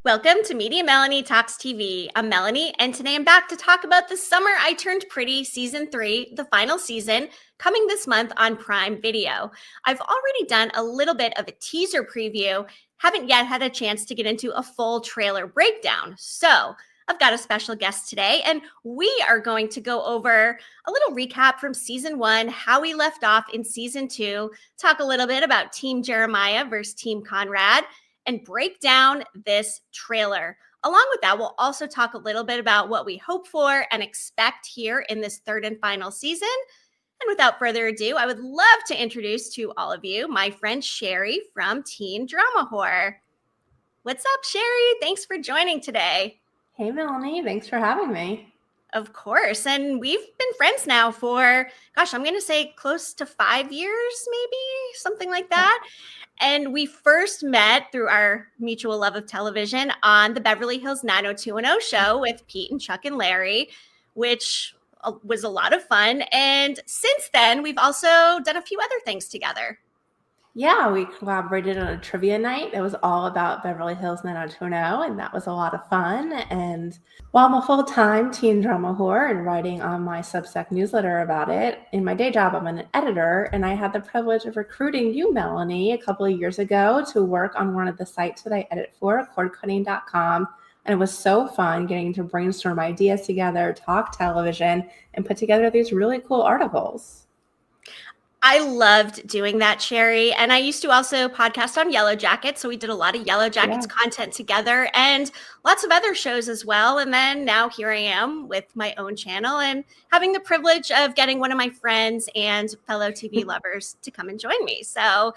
Welcome to Media Melanie Talks TV. I'm Melanie, and today I'm back to talk about The Summer I Turned Pretty Season 3, the final season, coming this month on Prime Video. I've already done a little bit of a teaser preview, haven't yet had a chance to get into a full trailer breakdown. So I've got a special guest today, and we are going to go over a little recap from Season 1, how we left off in Season 2, talk a little bit about Team Jeremiah versus Team Conrad, and break down this trailer. Along with that, we'll also talk a little bit about what we hope for and expect here in this third and final season. And without further ado, I would love to introduce to all of you my friend Shari from TeenDramaWhore. What's up, Shari? Thanks for joining today. Hey, Melanie. Thanks for having me. Of course. And we've been friends now for, I'm going to say close to 5 years, maybe something like that. And we first met through our mutual love of television on the Beverly Hills 90210 show with Pete and Chuck and Larry, which was a lot of fun. And since then, we've also done a few other things together. Yeah, we collaborated on a trivia night that was all about Beverly Hills 90210, and that was a lot of fun. And while I'm a full-time teen drama whore and writing on my Substack newsletter about it, in my day job, I'm an editor, and I had the privilege of recruiting you, Melanie, a couple of years ago to work on one of the sites that I edit for, cordcutting.com. And it was so fun getting to brainstorm ideas together, talk television, and put together these really cool articles. I loved doing that, Shari. And I used to also podcast on Yellow Jackets. So we did a lot of Yellow Jackets content together and lots of other shows as well. And then now here I am with my own channel and having the privilege of getting one of my friends and fellow TV lovers to come and join me. So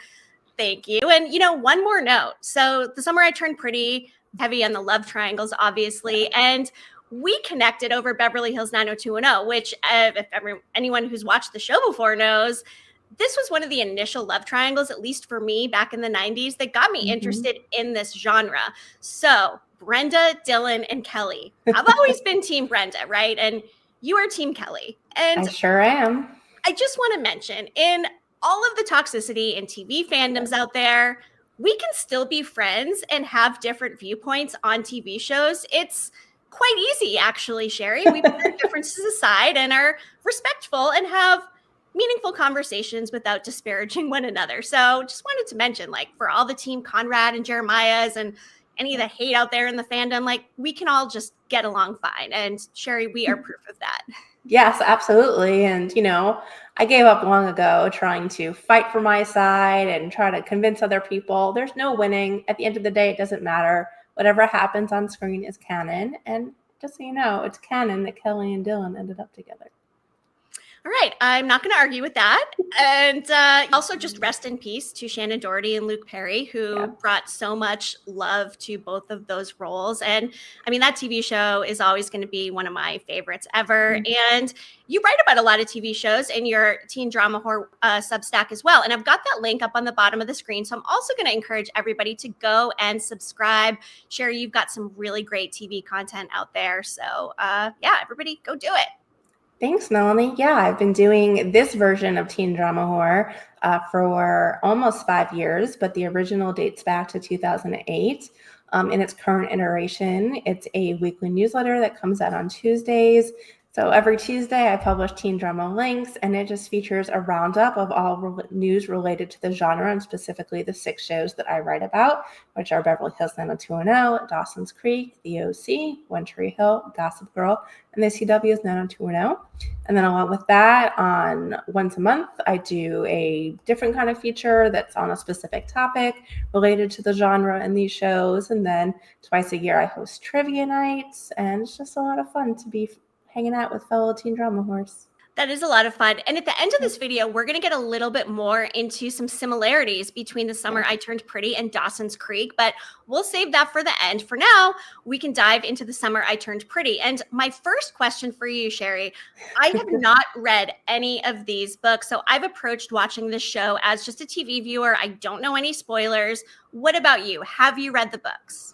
thank you. And, one more note. So The Summer I Turned Pretty, heavy on the love triangles, obviously. And we connected over Beverly Hills 90210, which if anyone who's watched the show before knows, this was one of the initial love triangles, at least for me back in the 90s, that got me interested in this genre. So Brenda, Dylan, and Kelly. I've always been Team Brenda, right? And you are Team Kelly. And I sure am. I just want to mention, in all of the toxicity in TV fandoms out there, we can still be friends and have different viewpoints on TV shows. It's quite easy, actually, Shari. We put our differences aside and are respectful and have meaningful conversations without disparaging one another. So just wanted to mention, for all the Team Conrad and Jeremiah's and any of the hate out there in the fandom, we can all just get along fine. And Shari, we are proof of that. Yes, absolutely. And, I gave up long ago trying to fight for my side and try to convince other people. There's no winning. At the end of the day, it doesn't matter. Whatever happens on screen is canon. And just so you know, it's canon that Kelly and Dylan ended up together. All right. I'm not going to argue with that. And also just rest in peace to Shannon Doherty and Luke Perry, who brought so much love to both of those roles. And I mean, that TV show is always going to be one of my favorites ever. And you write about a lot of TV shows in your TeenDramaWhore Substack as well. And I've got that link up on the bottom of the screen. So I'm also going to encourage everybody to go and subscribe. Shari, you've got some really great TV content out there. So everybody go do it. Thanks, Melanie. Yeah, I've been doing this version of TeenDramaWhore for almost 5 years, but the original dates back to 2008. In its current iteration, it's a weekly newsletter that comes out on Tuesdays. So every Tuesday, I publish Teen Drama Links, and it just features a roundup of all news related to the genre, and specifically the 6 shows that I write about, which are Beverly Hills 90210, Dawson's Creek, The OC, One Tree Hill, Gossip Girl, and the CW's 90210. And then along with that, on once a month, I do a different kind of feature that's on a specific topic related to the genre in these shows. And then twice a year, I host trivia nights, and it's just a lot of fun to be hanging out with fellow teen drama whores. That is a lot of fun. And at the end of this video, we're going to get a little bit more into some similarities between The Summer I Turned Pretty and Dawson's Creek, but we'll save that for the end. For now, we can dive into The Summer I Turned Pretty. And my first question for you, Shari, I have not read any of these books, so I've approached watching this show as just a TV viewer. I don't know any spoilers. What about you? Have you read the books?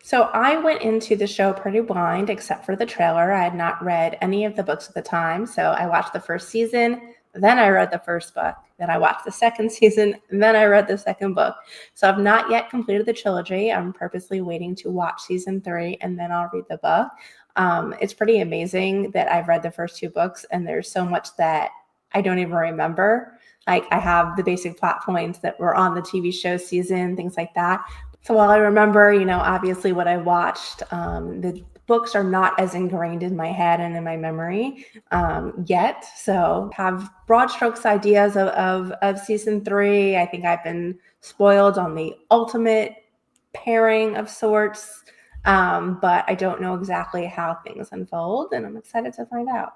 So I went into the show pretty blind, except for the trailer. I had not read any of the books at the time. So I watched the first season, Then I read the first book. Then I watched the second season. And then I read the second book. So I've not yet completed the trilogy. I'm purposely waiting to watch season 3 and then I'll read the book. It's pretty amazing that I've read the first 2 books and there's so much that I don't even remember. Like I have the basic plot points that were on the TV show season, things like that. So while I remember, obviously what I watched, the books are not as ingrained in my head and in my memory yet. So have broad strokes ideas of season 3. I think I've been spoiled on the ultimate pairing of sorts, but I don't know exactly how things unfold, and I'm excited to find out.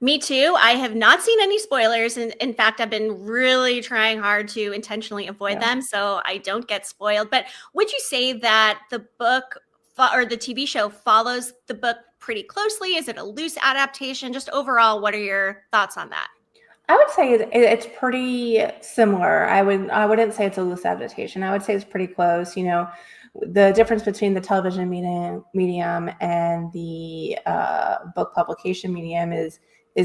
Me too. I have not seen any spoilers. And in fact, I've been really trying hard to intentionally avoid them so I don't get spoiled. But would you say that the book or the TV show follows the book pretty closely? Is it a loose adaptation? Just overall, what are your thoughts on that? I would say it's pretty similar. I wouldn't say it's a loose adaptation. I would say it's pretty close. The difference between the television medium and the book publication medium is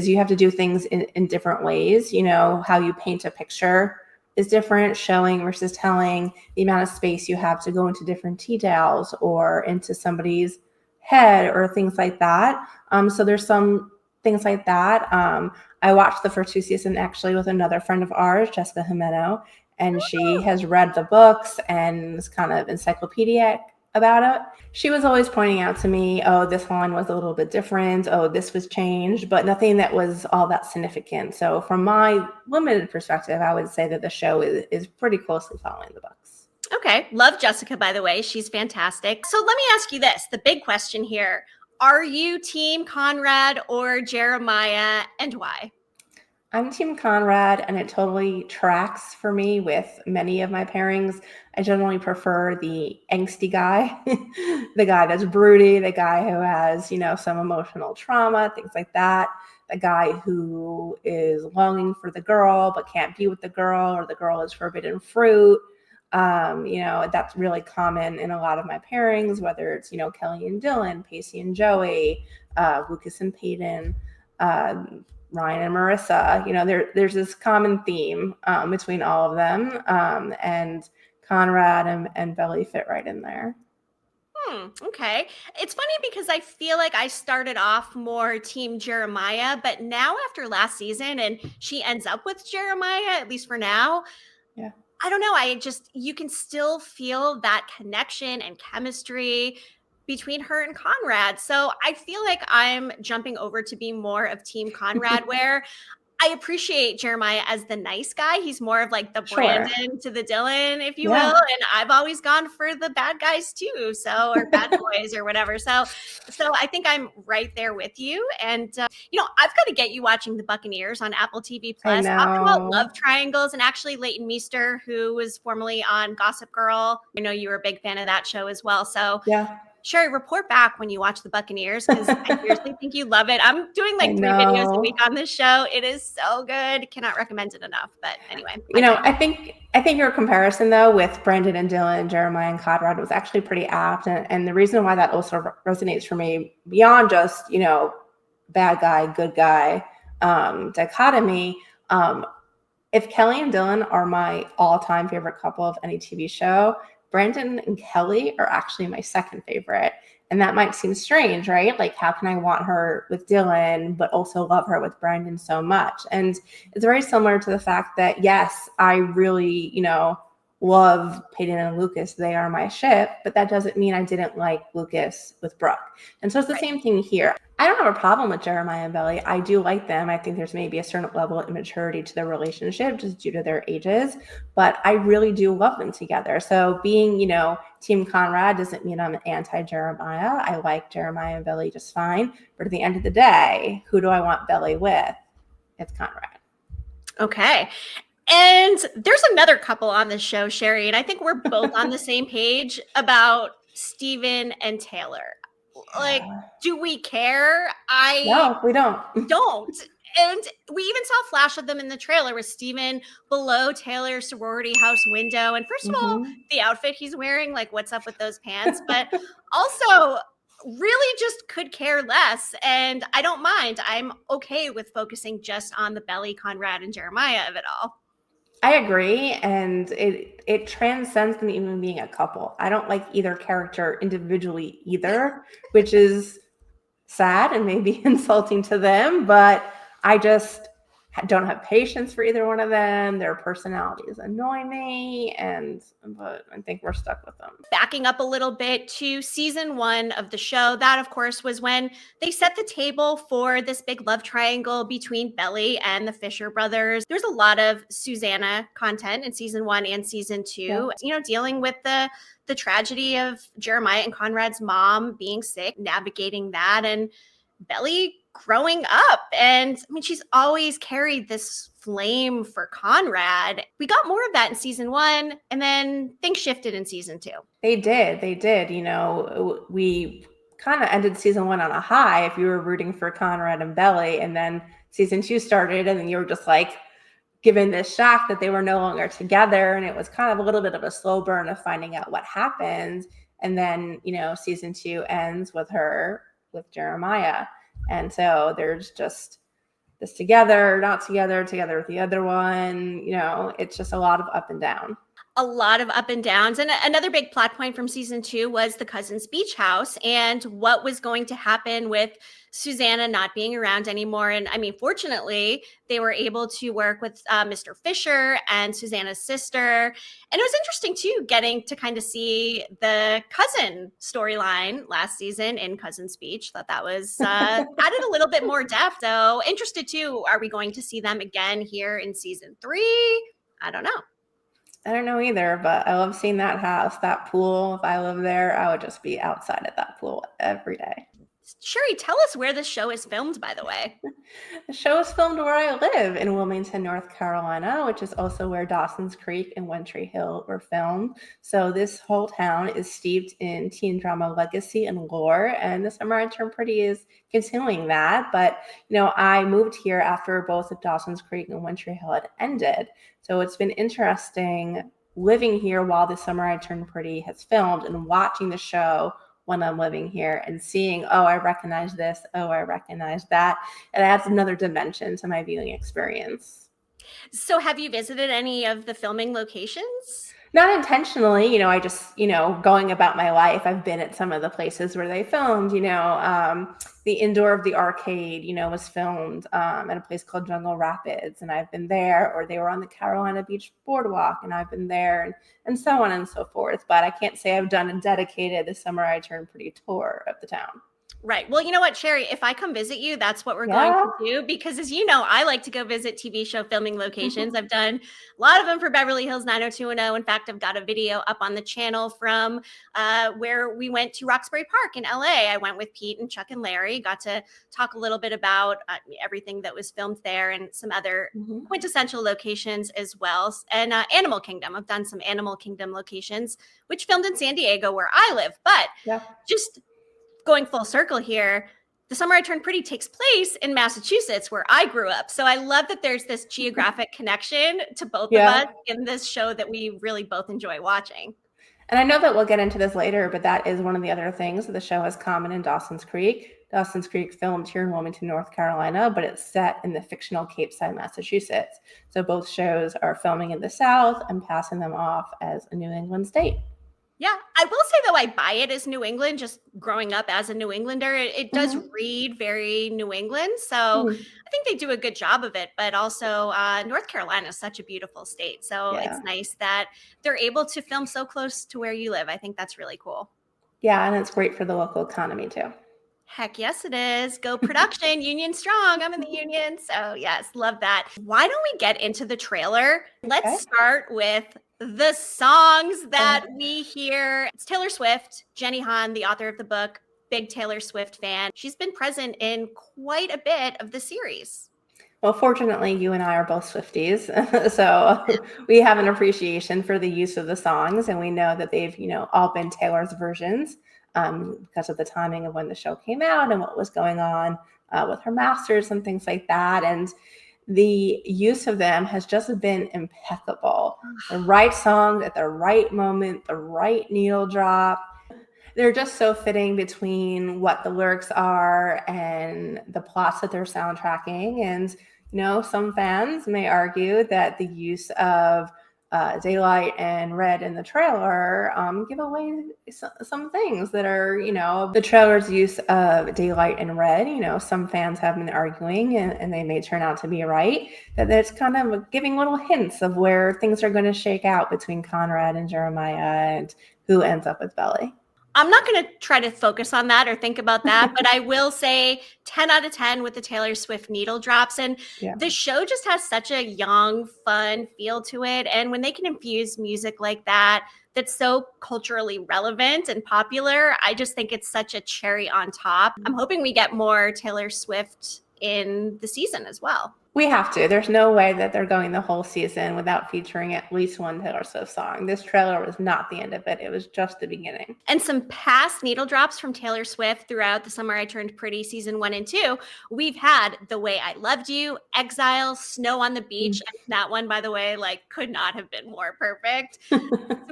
you have to do things in different ways. How you paint a picture is different, showing versus telling, the amount of space you have to go into different details or into somebody's head or things like that. So there's some things like that. I watched the first 2 seasons actually with another friend of ours, Jessica Jimeno, and she has read the books and is kind of encyclopedic about it. She was always pointing out to me, oh, this one was a little bit different. Oh, this was changed, but nothing that was all that significant. So from my limited perspective, I would say that the show is pretty closely following the books. Okay. Love Jessica, by the way. She's fantastic. So let me ask you this, the big question here. Are you team Conrad or Jeremiah, and why? I'm team Conrad, and it totally tracks for me with many of my pairings. I generally prefer the angsty guy, the guy that's broody, the guy who has, some emotional trauma, things like that. The guy who is longing for the girl but can't be with the girl, or the girl is forbidden fruit. That's really common in a lot of my pairings, whether it's, Kelly and Dylan, Pacey and Joey, Lucas and Peyton, Ryan and Marissa. There's this common theme between all of them, and Conrad and Belly fit right in there. Okay. It's funny because I feel like I started off more team Jeremiah, but now after last season and she ends up with Jeremiah, at least for now. Yeah. I don't know. You can still feel that connection and chemistry between her and Conrad. So I feel like I'm jumping over to be more of team Conrad, where I appreciate Jeremiah as the nice guy. He's more of like the Brandon to the Dylan, if you will. And I've always gone for the bad guys too. So, or bad boys or whatever. So I think I'm right there with you. And, I've got to get you watching The Buccaneers on Apple TV Plus. Talk about love triangles. And actually Leighton Meester, who was formerly on Gossip Girl. I know you were a big fan of that show as well. So yeah. Shari, report back when you watch The Buccaneers, because I seriously think you love it. I'm doing like 3 videos a week on this show. It is so good. Cannot recommend it enough. But anyway. I think your comparison though with Brandon and Dylan, Jeremiah and Conrad was actually pretty apt. And the reason why that also resonates for me beyond just, bad guy, good guy dichotomy. If Kelly and Dylan are my all-time favorite couple of any TV show, Brandon and Kelly are actually my second favorite. And that might seem strange, right? Like, how can I want her with Dylan, but also love her with Brandon so much? And it's very similar to the fact that, yes, I really, love Peyton and Lucas. They are my ship, but that doesn't mean I didn't like Lucas with Brooke. And so it's the same thing here. I don't have a problem with Jeremiah and Belly. I do like them. I think there's maybe a certain level of immaturity to their relationship just due to their ages, but I really do love them together. So being, Team Conrad doesn't mean I'm anti-Jeremiah. I like Jeremiah and Belly just fine. But at the end of the day, who do I want Belly with? It's Conrad. Okay. And there's another couple on this show, Shari, and I think we're both on the same page about Steven and Taylor. Like, do we care? No, we don't. Don't. And we even saw a flash of them in the trailer with Steven below Taylor's sorority house window. And first of all, the outfit he's wearing, like, what's up with those pants? But also, really just could care less. And I don't mind. I'm okay with focusing just on the Belly, Conrad, and Jeremiah of it all. I agree, and it transcends them even being a couple. I don't like either character individually either, which is sad and maybe insulting to them, but I just don't have patience for either one of them. Their personalities annoy me, but I think we're stuck with them. Backing up a little bit to season 1 of the show, that of course was when they set the table for this big love triangle between Belly and the Fisher brothers. There's a lot of Susanna content in season 1 and season 2, dealing with the tragedy of Jeremiah and Conrad's mom being sick, navigating that, and Belly growing up. And I mean, she's always carried this flame for Conrad. We got more of that in season 1, and then things shifted in season 2. They did. We kind of ended season 1 on a high if you were rooting for Conrad and Belly, and then season 2 started, and then you were just like given this shock that they were no longer together, and it was kind of a little bit of a slow burn of finding out what happened. And then season 2 ends with Jeremiah, and so there's just this together, not together, together with the other one. It's just a lot of up and down. A lot of up and downs. And another big plot point from season 2 was the cousins' beach house and what was going to happen with Susanna not being around anymore. And I mean, fortunately, they were able to work with Mr. Fisher and Susanna's sister. And it was interesting, too, getting to kind of see the cousin storyline last season in Cousin's Beach. Thought that was added a little bit more depth, though. Interested, too, are we going to see them again here in season 3? I don't know. I don't know either, but I love seeing that house, that pool. If I lived there, I would just be outside of that pool every day. Shari, tell us where the show is filmed, by the way. The show is filmed where I live in Wilmington, North Carolina, which is also where Dawson's Creek and One Tree Hill were filmed. So this whole town is steeped in teen drama legacy and lore, and The Summer I Turned Pretty is continuing that. But, I moved here after both of Dawson's Creek and One Tree Hill had ended. So it's been interesting living here while The Summer I Turned Pretty has filmed and watching the show when I'm living here and seeing, oh, I recognize this, oh, I recognize that. It adds another dimension to my viewing experience. So have you visited any of the filming locations? Not intentionally, I just, going about my life, I've been at some of the places where they filmed, the indoor of the arcade, was filmed at a place called Jungle Rapids, and I've been there, or they were on the Carolina Beach Boardwalk, and I've been there, and so on and so forth. But I can't say I've done a dedicated The Summer I Turned Pretty tour of the town. Right. Well, you know what, Shari, if I come visit you, that's what we're going to do, because as you know, I like to go visit TV show filming locations. I've done a lot of them for Beverly Hills 90210. In fact, I've got a video up on the channel from where we went to Roxbury Park in LA. I went with Pete and Chuck and Larry, got to talk a little bit about everything that was filmed there and some other quintessential locations as well. And Animal Kingdom. I've done some Animal Kingdom locations, which filmed in San Diego where I live. But just going full circle here, The Summer I Turned Pretty takes place in Massachusetts, where I grew up. So I love that there's this geographic connection to both of us in this show that we really both enjoy watching. And I know that we'll get into this later, but that is one of the other things that the show has common in Dawson's Creek. Dawson's Creek filmed here in Wilmington, North Carolina, but it's set in the fictional Cape Side, Massachusetts. So both shows are filming in the South and passing them off as a New England state. Yeah, I will say, though, I buy it as New England, just growing up as a New Englander. It does read very New England. So I think they do a good job of it. But also North Carolina is such a beautiful state. So it's nice that they're able to film so close to where you live. I think that's really cool. Yeah, and it's great for the local economy, too. Heck yes, it is. Go production, union strong. I'm in the union. So yes, love that. Why don't we get into the trailer? Let's start with the songs that we hear. It's Taylor Swift, Jenny Han, the author of the book, big Taylor Swift fan. She's been present in quite a bit of the series. Well, fortunately, you and I are both Swifties, so we have an appreciation for the use of the songs, and we know that they've, all been Taylor's versions because of the timing of when the show came out and what was going on with her masters and things like that. And the use of them has just been impeccable. The right song at the right moment, the right needle drop. they're just so fitting between what the lyrics are and the plots that they're soundtracking. And, some fans may argue that the use of daylight and red in the trailer give away some things that are, the trailer's use of daylight and red. Some fans have been arguing, and they may turn out to be right, that it's kind of giving little hints of where things are going to shake out between Conrad and Jeremiah and who ends up with Belly. I'm not going to try to focus on that or think about that, but I will say 10 out of 10 with the Taylor Swift needle drops. And the show just has such a young, fun feel to it. And when they can infuse music like that, that's so culturally relevant and popular, I just think it's such a cherry on top. I'm hoping we get more Taylor Swift in the season as well. We have to. There's no way that they're going the whole season without featuring at least one Taylor Swift song. This trailer was not the end of it. It was just the beginning. And some past needle drops from Taylor Swift throughout The Summer I Turned Pretty season 1 and 2. We've had The Way I Loved You, Exile, Snow on the Beach. And that one, by the way, could not have been more perfect.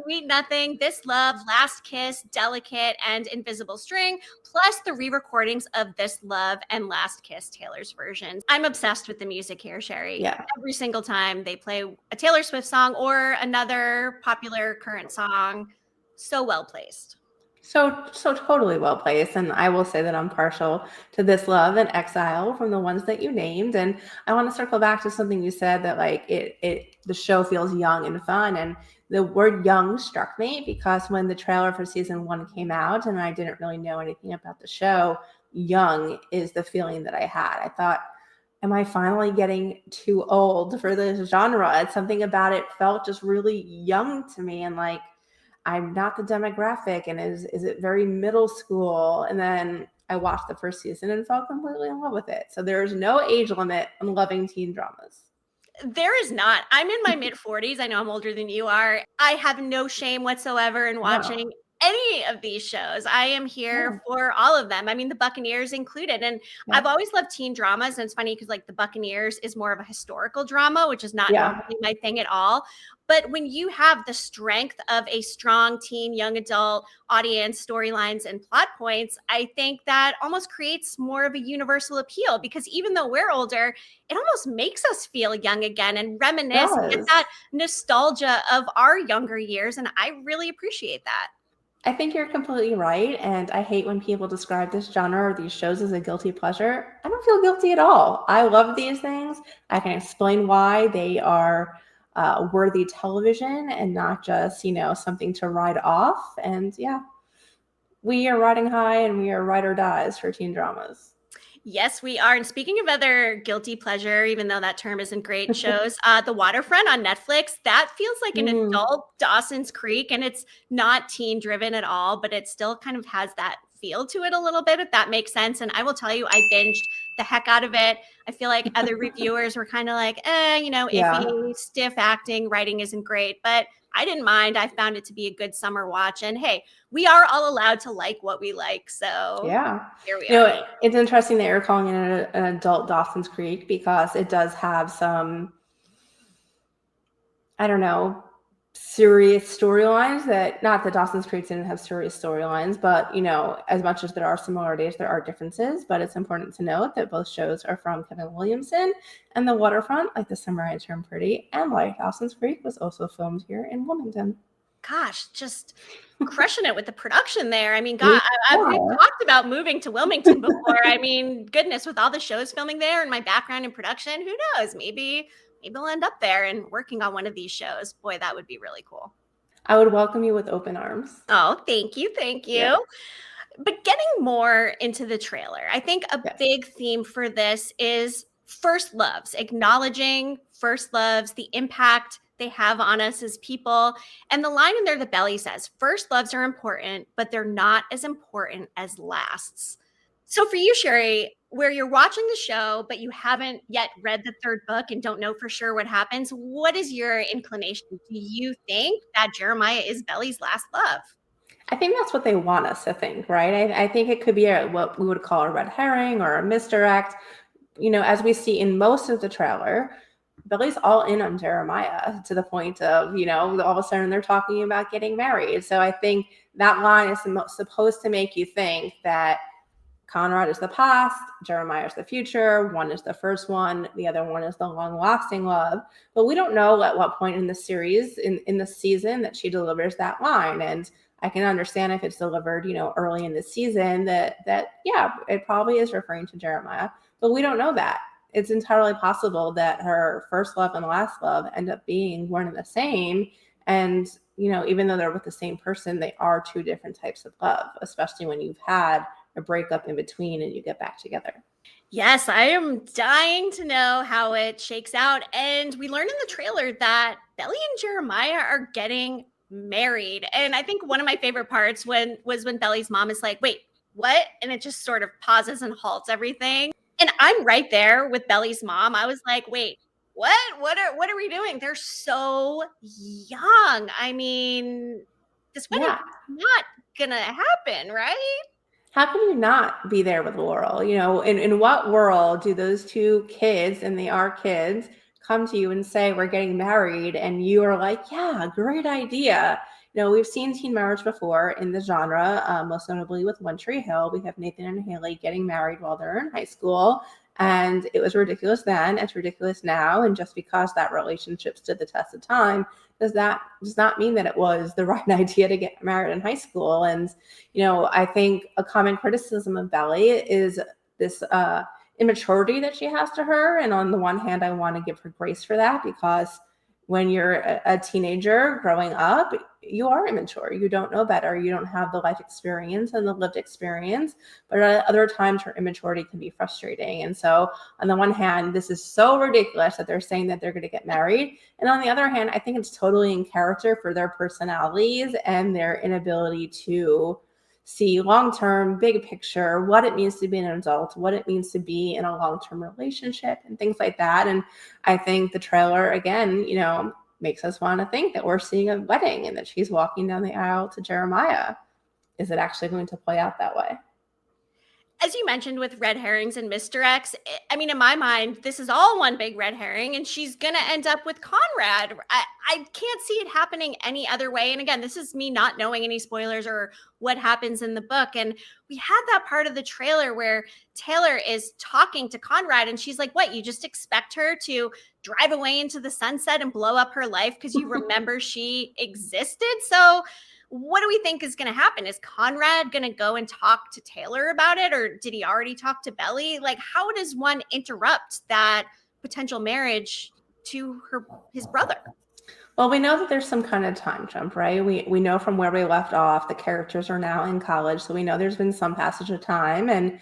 Sweet Nothing, This Love, Last Kiss, Delicate, and Invisible String, plus the re-recordings of This Love and Last Kiss, Taylor's versions. I'm obsessed with the music here, Shari. Yeah. Every single time they play a Taylor Swift song or another popular current song, so well placed. So totally well placed. And I will say that I'm partial to This Love and Exile from the ones that you named. And I want to circle back to something you said, that the show feels young and fun. And the word young struck me because when the trailer for season 1 came out and I didn't really know anything about the show, young is the feeling that I had. I thought, am I finally getting too old for this genre? And something about it felt just really young to me. And I'm not the demographic. And is it very middle school? And then I watched the first season and fell completely in love with it. So there's no age limit on loving teen dramas. There is not. I'm in my mid 40s. I know I'm older than you are. I have no shame whatsoever in watching any of these shows. I am here for all of them. I mean, the Buccaneers included. And I've always loved teen dramas. And it's funny because the Buccaneers is more of a historical drama, which is not normally my thing at all. But when you have the strength of a strong teen, young adult audience, storylines, and plot points, I think that almost creates more of a universal appeal, because even though we're older, it almost makes us feel young again and reminisce and get that nostalgia of our younger years. And I really appreciate that. I think you're completely right. And I hate when people describe this genre or these shows as a guilty pleasure. I don't feel guilty at all. I love these things. I can explain why they are worthy television and not just, something to ride off. And we are riding high and we are ride or dies for teen dramas. Yes, we are. And speaking of other guilty pleasure, even though that term isn't great, shows, The Waterfront on Netflix, that feels like an adult Dawson's Creek, and it's not teen driven at all, but it still kind of has that feel to it a little bit, if that makes sense. And I will tell you, I binged the heck out of it. I feel like other reviewers were kind of like, iffy, stiff acting, writing isn't great, but I didn't mind. I found it to be a good summer watch. And hey, we are all allowed to like what we like. So here we are. It's interesting that you're calling it an adult Dawson's Creek, because it does have some, serious storylines that, not that Dawson's Creek didn't have serious storylines, but, as much as there are similarities, there are differences. But it's important to note that both shows are from Kevin Williamson, and The Waterfront, like The Summer I Turned Pretty, and like Dawson's Creek, was also filmed here in Wilmington. Gosh, just crushing it with the production there. I mean, God, we've talked about moving to Wilmington before. I mean, goodness, with all the shows filming there and my background in production, who knows? Maybe we'll end up there and working on one of these shows. Boy, that would be really cool. I would welcome you with open arms. Oh, thank you. Thank you. Yeah. But getting more into the trailer, I think a big theme for this is first loves, acknowledging first loves, the impact they have on us as people. And the line in there that Belly says, first loves are important, but they're not as important as lasts. So for you, Shari, where you're watching the show, but you haven't yet read the third book and don't know for sure what happens, what is your inclination? Do you think that Jeremiah is Belly's last love? I think that's what they want us to think, right? I think it could be what we would call a red herring or a misdirect. As we see in most of the trailer, Billy's all in on Jeremiah to the point of, all of a sudden they're talking about getting married. So I think that line is supposed to make you think that Conrad is the past, Jeremiah is the future, one is the first one, the other one is the long-lasting love. But we don't know at what point in the series, in the season, that she delivers that line. And I can understand if it's delivered, early in the season that yeah, it probably is referring to Jeremiah, but we don't know that. It's entirely possible that her first love and last love end up being one and the same. And, even though they're with the same person, they are two different types of love, especially when you've had a breakup in between and you get back together. Yes, I am dying to know how it shakes out. And we learned in the trailer that Belly and Jeremiah are getting married. And I think one of my favorite parts was when Belly's mom is like, wait, what? And it just sort of pauses and halts everything. And I'm right there with Belly's mom. I was like, wait, what? What are we doing? They're so young. I mean, this wedding's not gonna happen, right? How can you not be there with Laurel? In what world do those two kids, and they are kids, come to you and say, we're getting married, and you are like, yeah, great idea. We've seen teen marriage before in the genre, most notably with One Tree Hill. We have Nathan and Haley getting married while they're in high school. And it was ridiculous then, it's ridiculous now. And just because that relationship stood the test of time does not mean that it was the right idea to get married in high school. And, I think a common criticism of Belly is this immaturity that she has to her. And on the one hand, I want to give her grace for that, because when you're a teenager growing up, you are immature. You don't know better. You don't have the life experience and the lived experience. But at other times, her immaturity can be frustrating. And so on the one hand, this is so ridiculous that they're saying that they're going to get married. And on the other hand, I think it's totally in character for their personalities and their inability to see long-term, big picture, what it means to be an adult, what it means to be in a long-term relationship, and things like that. And I think the trailer, again, makes us want to think that we're seeing a wedding and that she's walking down the aisle to Jeremiah. Is it actually going to play out that way? As you mentioned with red herrings and misdirects, I mean, in my mind, this is all one big red herring, and she's going to end up with Conrad. I can't see it happening any other way. And again, this is me not knowing any spoilers or what happens in the book. And we had that part of the trailer where Taylor is talking to Conrad, and she's like, what, you just expect her to drive away into the sunset and blow up her life because you remember she existed? So what do we think is going to happen? Is Conrad going to go and talk to Taylor about it? Or did he already talk to Belly? Like, how does one interrupt that potential marriage to his brother? Well, we know that there's some kind of time jump, right? We know from where we left off, the characters are now in college. So we know there's been some passage of time, and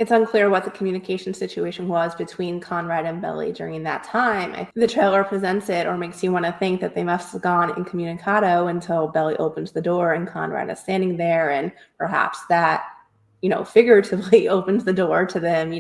it's unclear what the communication situation was between Conrad and Belly during that time. The trailer presents it, or makes you want to think that they must have gone incommunicado until Belly opens the door and Conrad is standing there, and perhaps that, figuratively opens the door to them,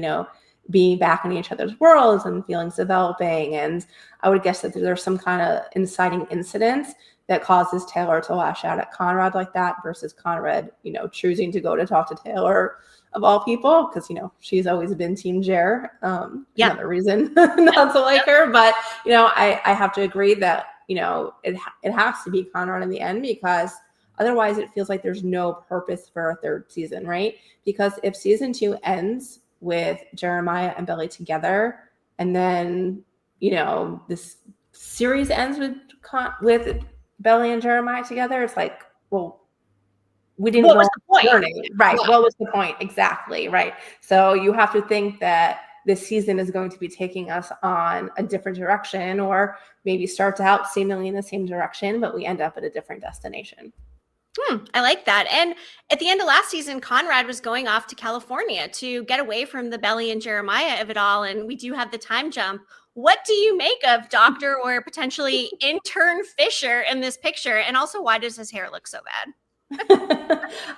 being back in each other's worlds and feelings developing. And I would guess that there's some kind of inciting incident that causes Taylor to lash out at Conrad like that, versus Conrad, choosing to go to talk to Taylor, of all people, because she's always been Team Jer. Another reason not to like her, but I have to agree that it has to be Conrad in the end, because otherwise it feels like there's no purpose for a third season, right? Because if season 2 ends with Jeremiah and Belly together, and then this series ends with Belly and Jeremiah together, it's like, well, we didn't what was the point? Right. Yeah. What was the point? Exactly. Right. So you have to think that this season is going to be taking us on a different direction, or maybe starts out seemingly in the same direction, but we end up at a different destination. I like that. And at the end of last season, Conrad was going off to California to get away from the Belly and Jeremiah of it all. And we do have the time jump. What do you make of Dr. or potentially intern Fisher in this picture? And also, why does his hair look so bad?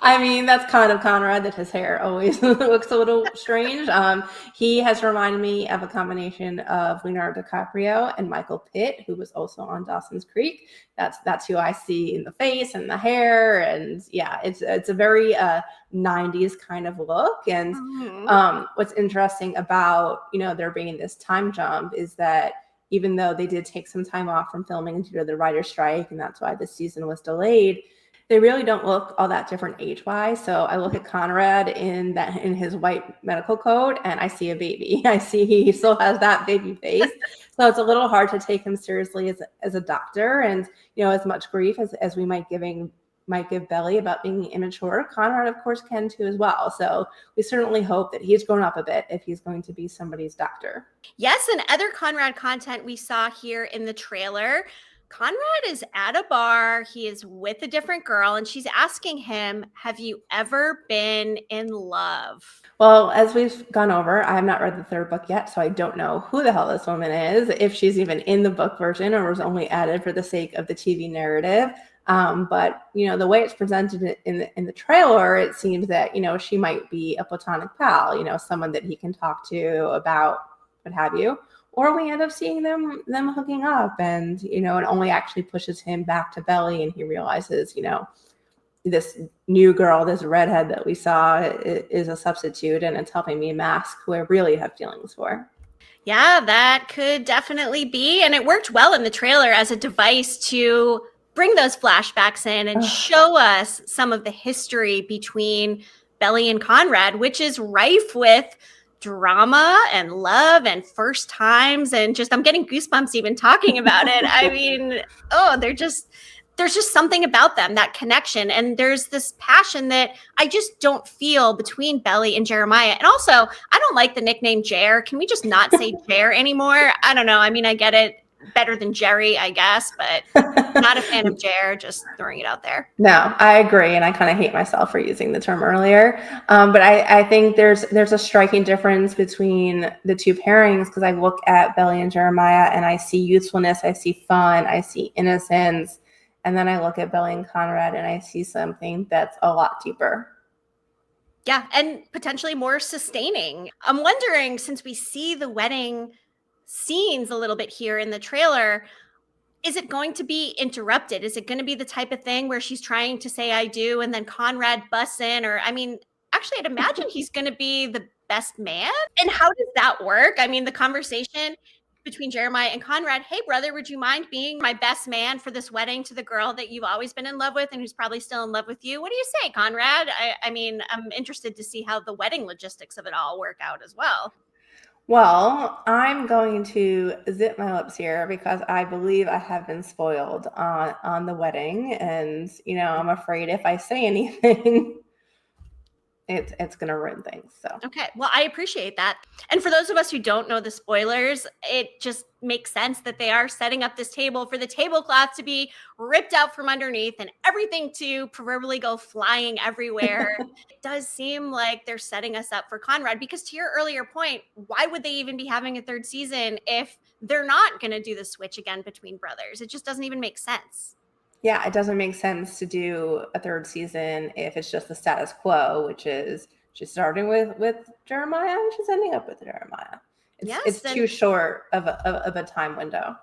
I mean, that's kind of Conrad, that his hair always looks a little strange. He has reminded me of a combination of Leonardo DiCaprio and Michael Pitt, who was also on Dawson's Creek. That's who I see in the face and the hair. And yeah, it's a very 90s kind of look. And what's interesting about, there being this time jump is that even though they did take some time off from filming due to the writer's strike, and that's why the season was delayed, they really don't look all that different age-wise. So I look at Conrad in his white medical coat, and I see a baby. I see he still has that baby face. So it's a little hard to take him seriously as a doctor, and as much grief as we might give Belly about being immature, Conrad, of course, can too as well. So we certainly hope that he's grown up a bit if he's going to be somebody's doctor. Yes, and other Conrad content we saw here in the trailer. Conrad is at a bar. He is with a different girl, and she's asking him, have you ever been in love? Well, as we've gone over, I have not read the third book yet, so I don't know who the hell this woman is, if she's even in the book version or was only added for the sake of the TV narrative. But the way it's presented in the trailer, it seems that she might be a platonic pal, someone that he can talk to about what have you. Or we end up seeing them hooking up, and it only actually pushes him back to Belly, and he realizes this new girl, this redhead that we saw, is a substitute, and it's helping me mask who I really have feelings for. Yeah, that could definitely be, and it worked well in the trailer as a device to bring those flashbacks in and show us some of the history between Belly and Conrad, which is rife with drama and love and first times, and just I'm getting goosebumps even talking about it. I mean, there's just something about them, that connection, and there's this passion that I just don't feel between Belly and Jeremiah. And also, I don't like the nickname Jer. Can we just not say Jer anymore? I don't know. I mean, I get it better than Jerry, I guess, but not a fan of Jer, just throwing it out there. No, I agree, and I kind of hate myself for using the term earlier. But I think there's a striking difference between the two pairings, because I look at Belly and Jeremiah and I see youthfulness, I see fun, I see innocence, and then I look at Belly and Conrad and I see something that's a lot deeper. Yeah, and potentially more sustaining. I'm wondering, since we see the wedding scenes a little bit here in the trailer, is it going to be interrupted? Is it going to be the type of thing where she's trying to say I do and then Conrad busts in? Or, I mean, actually, I'd imagine he's going to be the best man. And how does that work? I mean, the conversation between Jeremiah and Conrad, hey, brother, would you mind being my best man for this wedding to the girl that you've always been in love with and who's probably still in love with you? What do you say, Conrad? I mean, I'm interested to see how the wedding logistics of it all work out as well. Well, I'm going to zip my lips here because I believe I have been spoiled on the wedding, and I'm afraid if I say anything, it's going to ruin things. So okay, well, I appreciate that. And for those of us who don't know the spoilers, it just makes sense that they are setting up this table for the tablecloth to be ripped out from underneath and everything to proverbially go flying everywhere. It does seem like they're setting us up for Conrad, because to your earlier point, why would they even be having a third season if they're not going to do the switch again between brothers? It just doesn't even make sense. Yeah, it doesn't make sense to do a third season if it's just the status quo, which is she's starting with Jeremiah and she's ending up with Jeremiah. It's too short of a time window.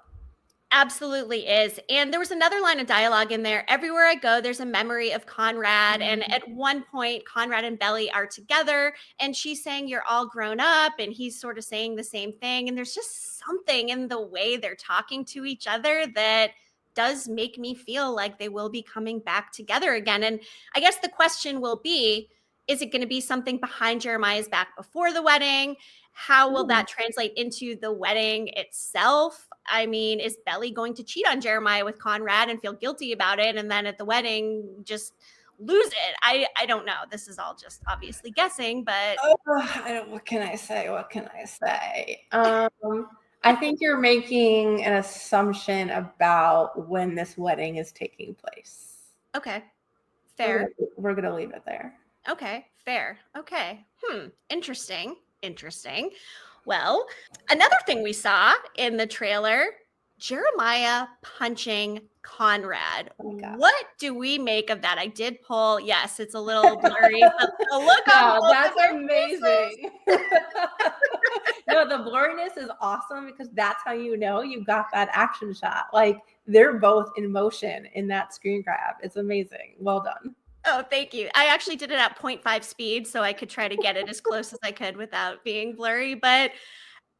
Absolutely is. And there was another line of dialogue in there. Everywhere I go, there's a memory of Conrad. And at one point, Conrad and Belly are together and she's saying, you're all grown up. And he's sort of saying the same thing. And there's just something in the way they're talking to each other that does make me feel like they will be coming back together again. And I guess the question will be, is it going to be something behind Jeremiah's back before the wedding? How will that translate into the wedding itself? I mean, is Belly going to cheat on Jeremiah with Conrad and feel guilty about it, and then at the wedding just lose it? I don't know. This is all just obviously guessing, but what can I say? What can I say? I think you're making an assumption about when this wedding is taking place. Okay, fair. We're gonna leave it there. Okay, fair. Okay. Interesting. Well, another thing we saw in the trailer, Jeremiah punching Conrad. What do we make of that? I did pull. Yes, it's a little blurry, but the look on that's amazing. No, the blurriness is awesome because that's how you know you got that action shot. Like they're both in motion in that screen grab. It's amazing. Well done. Oh, thank you. I actually did it at 0.5 speed so I could try to get it as close as I could without being blurry. But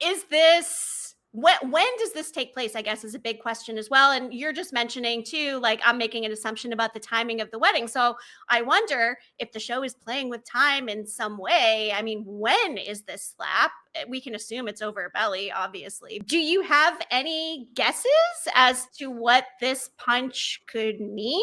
is this when does this take place, I guess, is a big question as well. And you're just mentioning too, like, I'm making an assumption about the timing of the wedding. So I wonder if the show is playing with time in some way. I mean, when is this slap? We can assume it's over belly, obviously. Do you have any guesses as to what this punch could mean?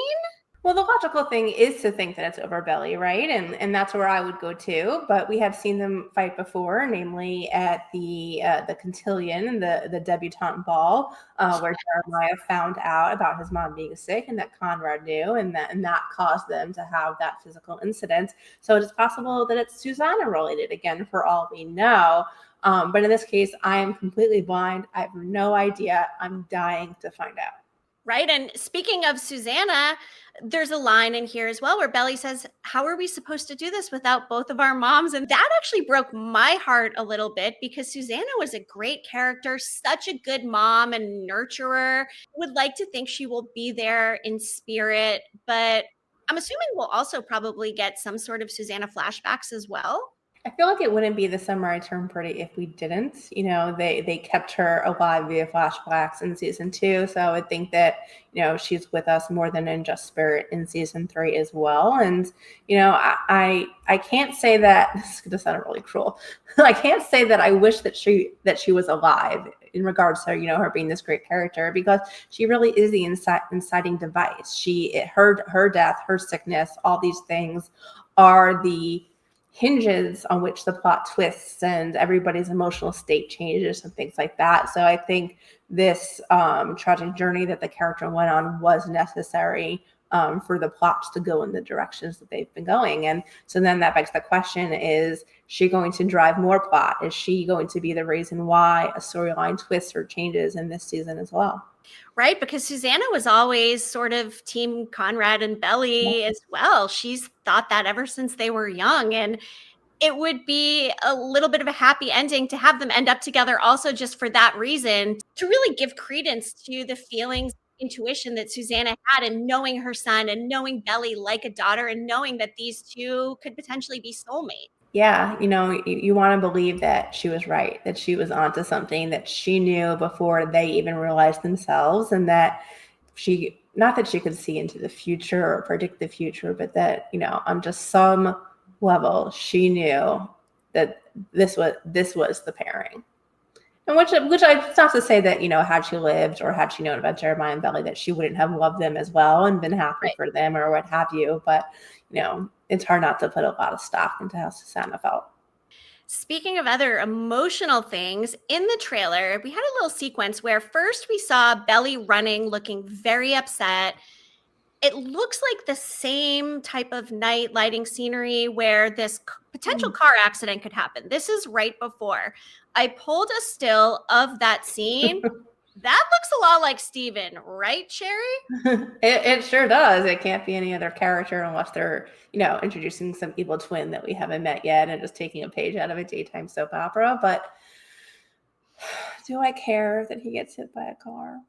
Well, the logical thing is to think that it's over belly, right? And that's where I would go too. But we have seen them fight before, namely at the cotillion, the debutante ball, where Jeremiah found out about his mom being sick, and that Conrad knew, and that caused them to have that physical incident. So it is possible that it's Susanna related again, for all we know. But in this case, I am completely blind. I have no idea. I'm dying to find out. Right. And speaking of Susanna, there's a line in here as well where Belly says, how are we supposed to do this without both of our moms? And that actually broke my heart a little bit, because Susanna was a great character, such a good mom and nurturer. Would like to think she will be there in spirit, but I'm assuming we'll also probably get some sort of Susanna flashbacks as well. I feel like it wouldn't be The Summer I Turned Pretty if we didn't. You know, they kept her alive via flashbacks in season 2. So I would think that, you know, she's with us more than in just spirit in season 3 as well. And, you know, I can't say that, this is going to sound really cruel. I can't say that I wish that she was alive in regards to, you know, her being this great character, because she really is the inciting device. Her death, her sickness, all these things are the hinges on which the plot twists and everybody's emotional state changes and things like that. So I think this tragic journey that the character went on was necessary for the plots to go in the directions that they've been going. And so then that begs the question, is she going to drive more plot? Is she going to be the reason why a storyline twists or changes in this season as well? Right, because Susanna was always sort of team Conrad and Belly as well. She's thought that ever since they were young. And it would be a little bit of a happy ending to have them end up together also just for that reason, to really give credence to the feelings, intuition that Susanna had, and knowing her son and knowing Belly like a daughter, and knowing that these two could potentially be soulmates. Yeah, you know, you want to believe that she was right, that she was onto something, that she knew before they even realized themselves, and that not that she could see into the future or predict the future, but that, you know, on just some level, she knew that this was the pairing. And which it's not to say that, you know, had she lived or had she known about Jeremiah and Belly, that she wouldn't have loved them as well and been happy for them or what have you. But, you know, it's hard not to put a lot of stock into how Susanna felt. Speaking of other emotional things, in the trailer, we had a little sequence where first we saw Belly running, looking very upset. It looks like the same type of night lighting scenery where this potential car accident could happen. This is right before. I pulled a still of that scene. That looks a lot like Steven, right, Shari? It sure does. It can't be any other character unless they're, you know, introducing some evil twin that we haven't met yet and just taking a page out of a daytime soap opera. But do I care that he gets hit by a car?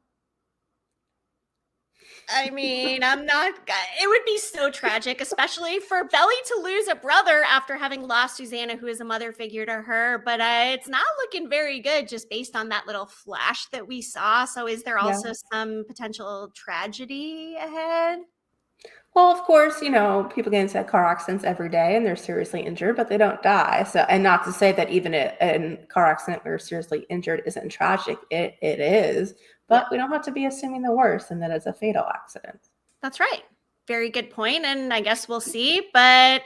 I mean, it would be so tragic, especially for Belly to lose a brother after having lost Susanna, who is a mother figure to her. But it's not looking very good just based on that little flash that we saw. So is there also some potential tragedy ahead? Well, of course, you know, people get into car accidents every day and they're seriously injured, but they don't die. So, and not to say that even a car accident where you're seriously injured isn't tragic. It is, but we don't have to be assuming the worst and that it's a fatal accident. That's right. Very good point. And I guess we'll see. But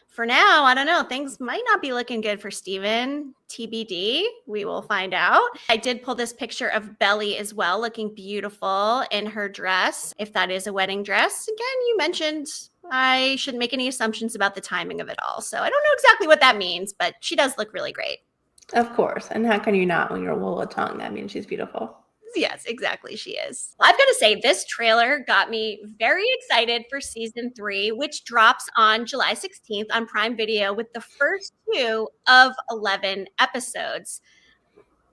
for now, I don't know. Things might not be looking good for Steven. TBD. We will find out. I did pull this picture of Belly as well, looking beautiful in her dress, if that is a wedding dress. Again, you mentioned I shouldn't make any assumptions about the timing of it all. So I don't know exactly what that means, but she does look really great. Of course. And how can you not when you're Lola Tongue? That means she's beautiful. Yes, exactly. She is. I've got to say, this trailer got me very excited for season 3, which drops on July 16th on Prime Video with the first 2 of 11 episodes.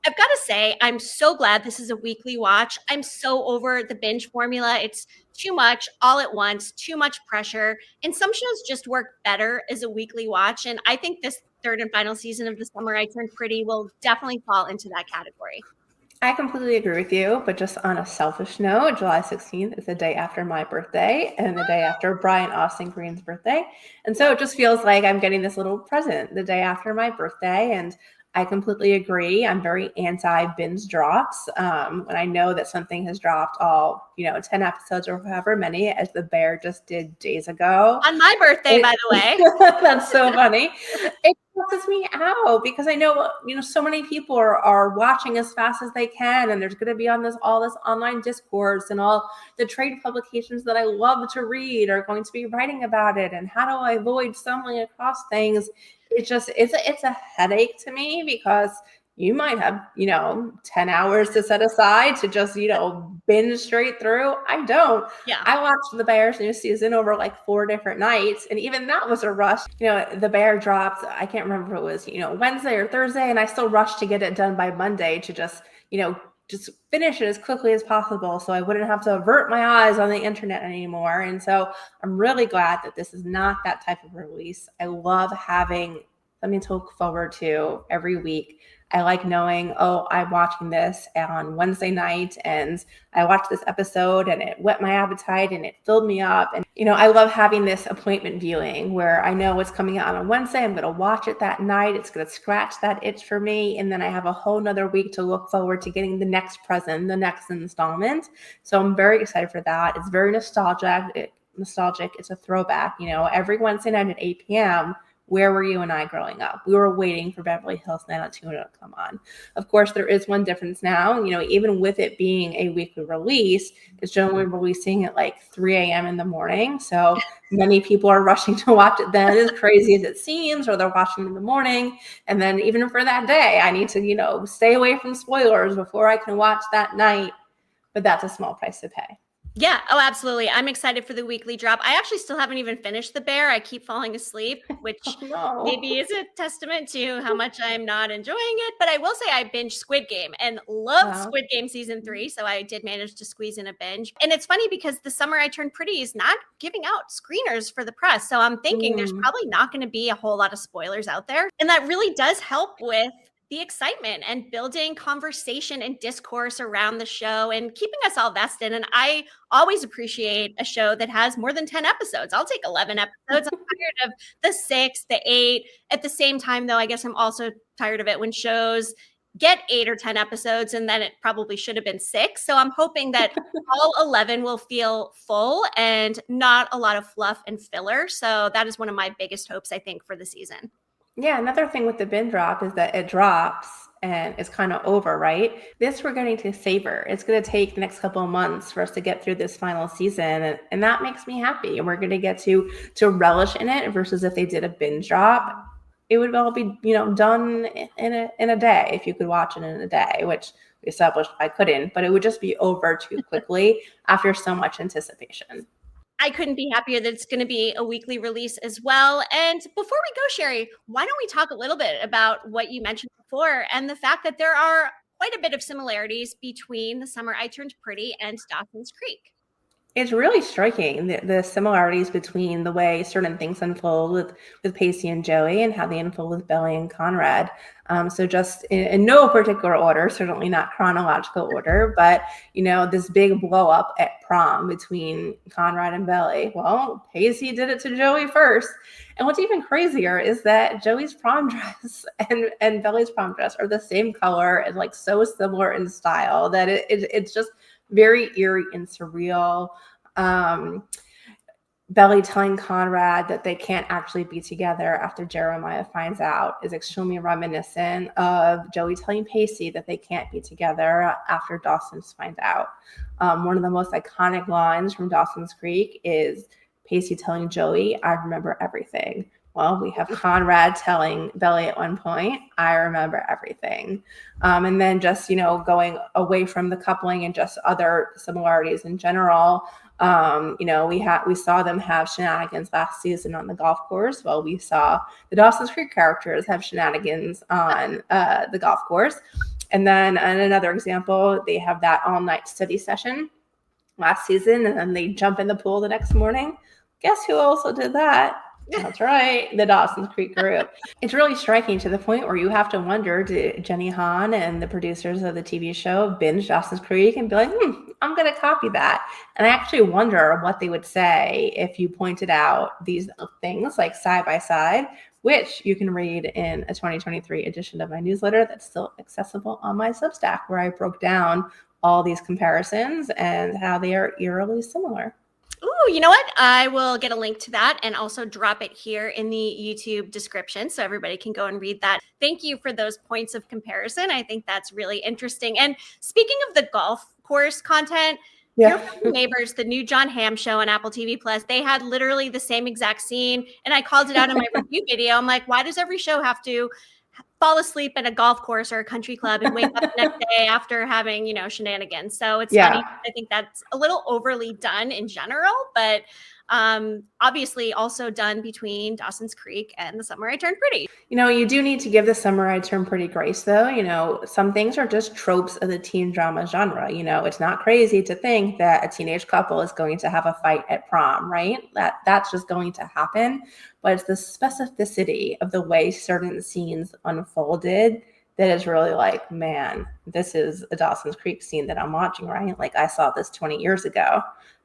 I've got to say, I'm so glad this is a weekly watch. I'm so over the binge formula. It's too much all at once, too much pressure. And some shows just work better as a weekly watch. And I think this third and final season of The Summer I Turned Pretty will definitely fall into that category. I completely agree with you, but just on a selfish note, July 16th is the day after my birthday and the day after Brian Austin Green's birthday. And so it just feels like I'm getting this little present the day after my birthday. And I completely agree. I'm very anti binge drops. When I know that something has dropped all, 10 episodes or however many, as The Bear just did days ago. On my birthday, by the way. That's so funny. It stresses me out because I know, so many people are watching as fast as they can, and there's going to be all this online discourse, and all the trade publications that I love to read are going to be writing about it. And how do I avoid stumbling across things? It's a headache to me because you might have, 10 hours to set aside to just, binge straight through. I don't. Yeah. I watched The Bear's new season over like 4 different nights, and even that was a rush. The Bear dropped, I can't remember if it was, Wednesday or Thursday, and I still rushed to get it done by Monday to just finish it as quickly as possible so I wouldn't have to avert my eyes on the internet anymore. And so I'm really glad that this is not that type of release. I love having something to look forward to every week. I like knowing, I'm watching this on Wednesday night and I watched this episode and it whet my appetite and it filled me up. And, I love having this appointment viewing where I know what's coming out on Wednesday. I'm going to watch it that night. It's going to scratch that itch for me. And then I have a whole nother week to look forward to getting the next present, the next installment. So I'm very excited for that. It's very nostalgic. It's a throwback. Every Wednesday night at 8 p.m., where were you and I growing up? We were waiting for Beverly Hills 90210 to come on. Of course, there is one difference now. Even with it being a weekly release, it's generally releasing at like 3 a.m. in the morning. So many people are rushing to watch it then, as crazy as it seems, or they're watching in the morning. And then even for that day, I need to, stay away from spoilers before I can watch that night. But that's a small price to pay. Yeah. Oh, absolutely. I'm excited for the weekly drop. I actually still haven't even finished The Bear. I keep falling asleep, which maybe is a testament to how much I'm not enjoying it. But I will say I binged Squid Game and loved Squid Game season 3. So I did manage to squeeze in a binge. And it's funny because The Summer I Turned Pretty is not giving out screeners for the press. So I'm thinking there's probably not going to be a whole lot of spoilers out there. And that really does help with the excitement and building conversation and discourse around the show and keeping us all vested. And I always appreciate a show that has more than 10 episodes. I'll take 11 episodes. I'm tired of the 6, the 8. At the same time, though, I guess I'm also tired of it when shows get 8 or 10 episodes and then it probably should have been 6. So I'm hoping that all 11 will feel full and not a lot of fluff and filler. So that is one of my biggest hopes, I think, for the season. Yeah, another thing with the binge drop is that it drops and it's kind of over, right? This we're getting to savor. It's going to take the next couple of months for us to get through this final season, and that makes me happy. And we're going to get to relish in it versus if they did a binge drop, it would all be done in a day if you could watch it in a day, which we established I couldn't, but it would just be over too quickly after so much anticipation. I couldn't be happier that it's going to be a weekly release as well. And before we go, Shari, why don't we talk a little bit about what you mentioned before and the fact that there are quite a bit of similarities between The Summer I Turned Pretty and Dawson's Creek. It's really striking, the similarities between the way certain things unfold with Pacey and Joey and how they unfold with Belly and Conrad. So just in no particular order, certainly not chronological order, but, this big blow up at prom between Conrad and Belly. Well, Pacey did it to Joey first. And what's even crazier is that Joey's prom dress and Belly's prom dress are the same color and like so similar in style that it's just very eerie and surreal. Belly telling Conrad that they can't actually be together after Jeremiah finds out is extremely reminiscent of Joey telling Pacey that they can't be together after Dawson finds out. One of the most iconic lines from Dawson's Creek is Pacey telling Joey, "I remember everything." Well, we have Conrad telling Belly at one point, "I remember everything." And then just, going away from the coupling and just other similarities in general. We saw them have shenanigans last season on the golf course. Well, we saw the Dawson's Creek characters have shenanigans on the golf course. And then in another example, they have that all-night study session last season, and then they jump in the pool the next morning. Guess who also did that? That's right, the Dawson's Creek group. It's really striking to the point where you have to wonder, did Jenny Han and the producers of the TV show binge Dawson's Creek and be like, I'm going to copy that? And I actually wonder what they would say if you pointed out these things like side by side, which you can read in a 2023 edition of my newsletter that's still accessible on my Substack, where I broke down all these comparisons and how they are eerily similar. Ooh, you know what? I will get a link to that and also drop it here in the YouTube description so everybody can go and read that. Thank you for those points of comparison. I think that's really interesting. And speaking of the golf course content, Your Friendly Neighbors, the new John Hamm show on Apple TV Plus, they had literally the same exact scene. And I called it out in my review video. I'm like, why does every show have to fall asleep at a golf course or a country club and wake up the next day after having, shenanigans? So it's funny. I think that's a little overly done in general, but obviously also done between Dawson's Creek and The Summer I Turned Pretty. You do need to give The Summer I Turned Pretty grace, though. Some things are just tropes of the teen drama genre. It's not crazy to think that a teenage couple is going to have a fight at prom, right? That's just going to happen. But it's the specificity of the way certain scenes unfolded that is really like, man, this is a Dawson's Creek scene that I'm watching, right? Like, I saw this 20 years ago,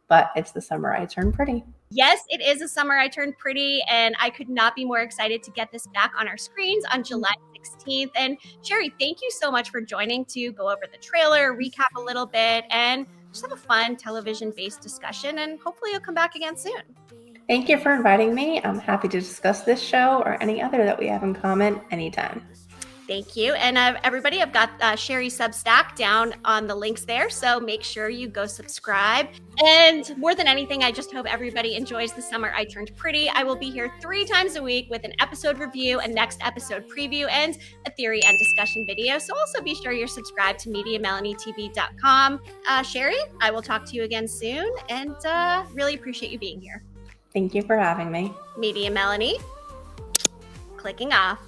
but it's The Summer I Turned Pretty. Yes, it is A Summer I Turned Pretty, and I could not be more excited to get this back on our screens on July 16th. And Shari, thank you so much for joining to go over the trailer, recap a little bit, and just have a fun television-based discussion, and hopefully you'll come back again soon. Thank you for inviting me. I'm happy to discuss this show or any other that we have in common anytime. Thank you. And everybody, I've got Shari's Substack down on the links there, so make sure you go subscribe. And more than anything, I just hope everybody enjoys The Summer I Turned Pretty. I will be here 3 times a week with an episode review, a next episode preview, and a theory and discussion video. So also be sure you're subscribed to mediamelanietv.com. Shari, I will talk to you again soon, and really appreciate you being here. Thank you for having me. Media Melanie, clicking off.